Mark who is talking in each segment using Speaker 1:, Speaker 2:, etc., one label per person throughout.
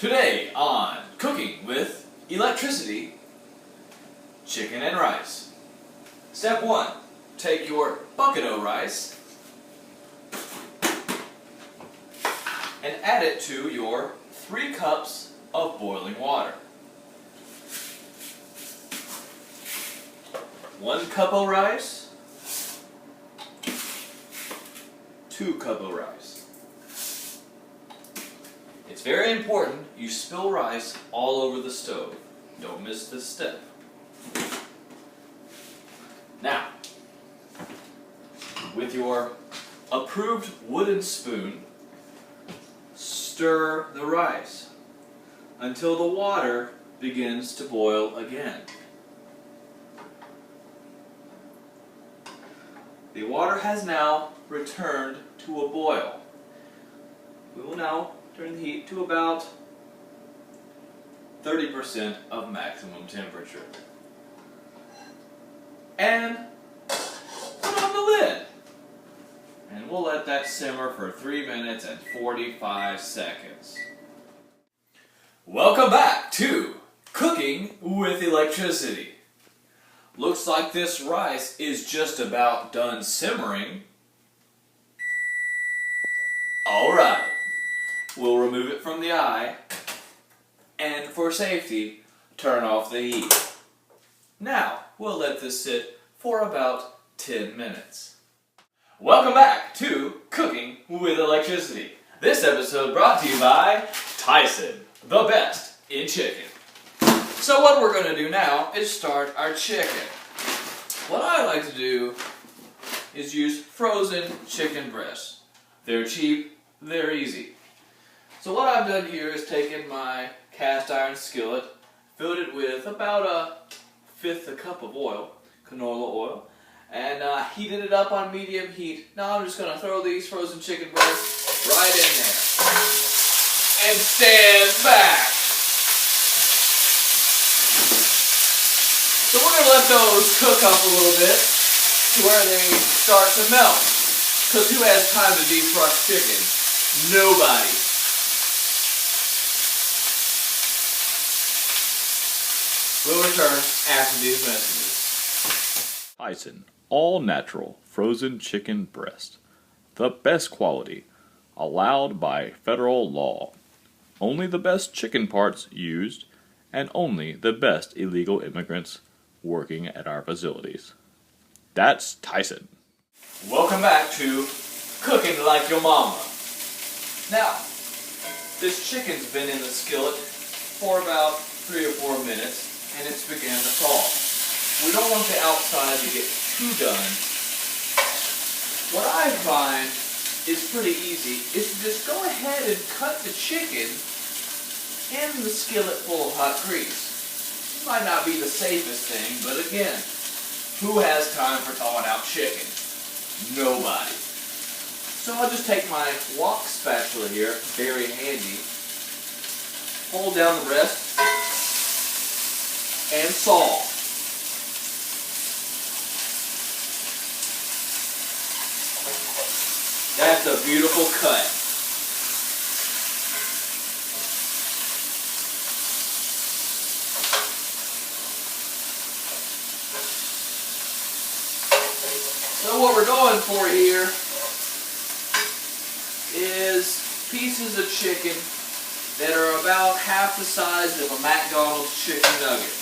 Speaker 1: Today on Cooking with Electricity, Chicken and Rice. Step 1. Take your bucket of rice and add it to your 3 cups of boiling water. 1 cup of rice, 2 cups of rice. It's very important you spill rice all over the stove. Don't miss this step. Now, with your approved wooden spoon, stir the rice until the water begins to boil again. The water has now returned to a boil. We will now turn the heat to about 30% of maximum temperature. And put on the lid. And we'll let that simmer for 3 minutes and 45 seconds. Welcome back to Cooking with Electricity. Looks like this rice is just about done simmering. Alright. We'll remove it from the eye, and for safety, turn off the heat. Now, we'll let this sit for about 10 minutes. Welcome back to Cooking with Electricity. This episode brought to you by Tyson, the best in chicken. So what we're going to do now is start our chicken. What I like to do is use frozen chicken breasts. They're cheap, they're easy. So what I've done here is taken my cast iron skillet, filled it with about 1/5 cup of oil, canola oil, and heated it up on medium heat. Now I'm just going to throw these frozen chicken breasts right in there. And stand back. So we're going to let those cook up a little bit to where they start to melt. Because who has time to defrost chicken? Nobody. We'll return after these messages.
Speaker 2: Tyson all-natural frozen chicken breast. The best quality, allowed by federal law. Only the best chicken parts used, and only the best illegal immigrants working at our facilities. That's Tyson.
Speaker 1: Welcome back to Cooking Like Your Mama. Now, this chicken's been in the skillet for about 3 or 4 minutes. And it's began to thaw. We don't want the outside to get too done. What I find is pretty easy is to just go ahead and cut the chicken in the skillet full of hot grease. Might not be the safest thing, but again, who has time for thawing out chicken? Nobody. So I'll just take my wok spatula here, very handy, hold down the breast, and saw. That's a beautiful cut. So what we're going for here is pieces of chicken that are about half the size of a McDonald's chicken nugget.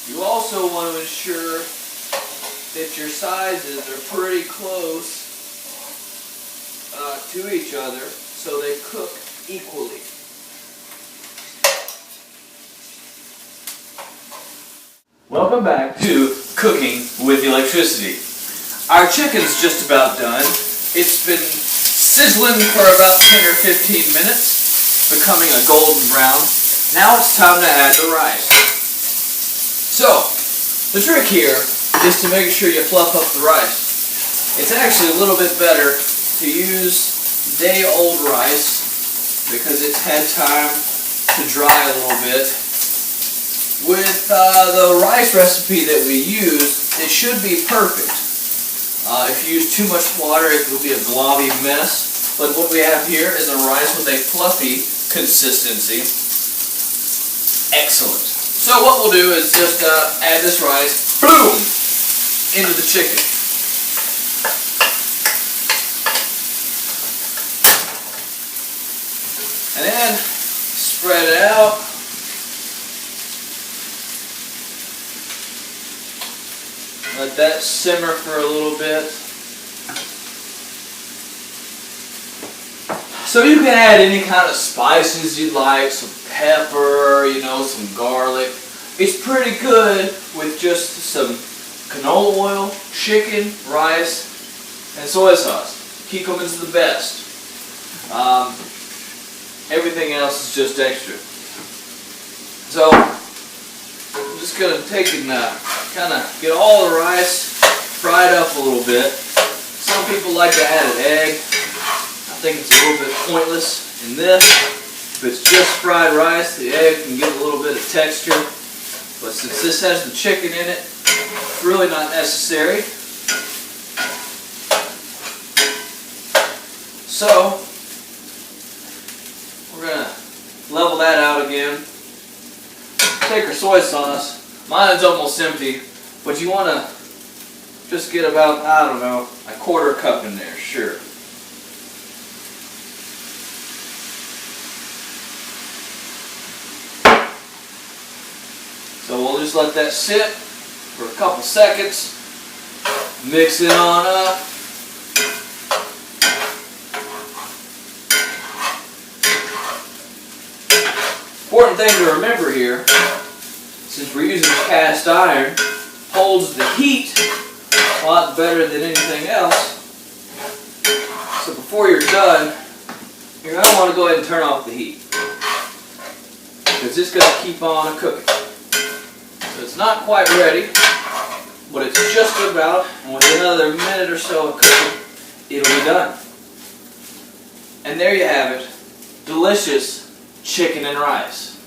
Speaker 1: You also want to ensure that your sizes are pretty close to each other so they cook equally. Welcome back to Cooking with Electricity. Our chicken's just about done. It's been sizzling for about 10 or 15 minutes, becoming a golden brown. Now it's time to add the rice. So, the trick here is to make sure you fluff up the rice. It's actually a little bit better to use day-old rice because it's had time to dry a little bit With the rice recipe that we use, it should be perfect. If you use too much water, it will be a globby mess. But what we have here is a rice with a fluffy consistency. Excellent. So what we'll do is just add this rice, boom, into the chicken. And then spread it out. Let that simmer for a little bit. So you can add any kind of spices you'd like, some pepper, some garlic. It's pretty good with just some canola oil, chicken, rice, and soy sauce. Kikkoman's the best. Everything else is just extra. So I'm just going to take and kind of get all the rice fried up a little bit. Some people like to add an egg. I think it's a little bit pointless in this. If it's just fried rice, the egg can give a little bit of texture. But since this has the chicken in it, it's really not necessary. So we're going to level that out again. Take our soy sauce. Mine's almost empty, but you want to just get about, I don't know, a quarter cup in there, sure. So we'll just let that sit for a couple seconds. Mix it on up. Important thing to remember here, since we're using cast iron, holds the heat a lot better than anything else. So before you're done, you're going to want to go ahead and turn off the heat, because it's going to keep on cooking. So it's not quite ready, but it's just about, and with another minute or so of cooking, it'll be done. And there you have it, delicious chicken and rice.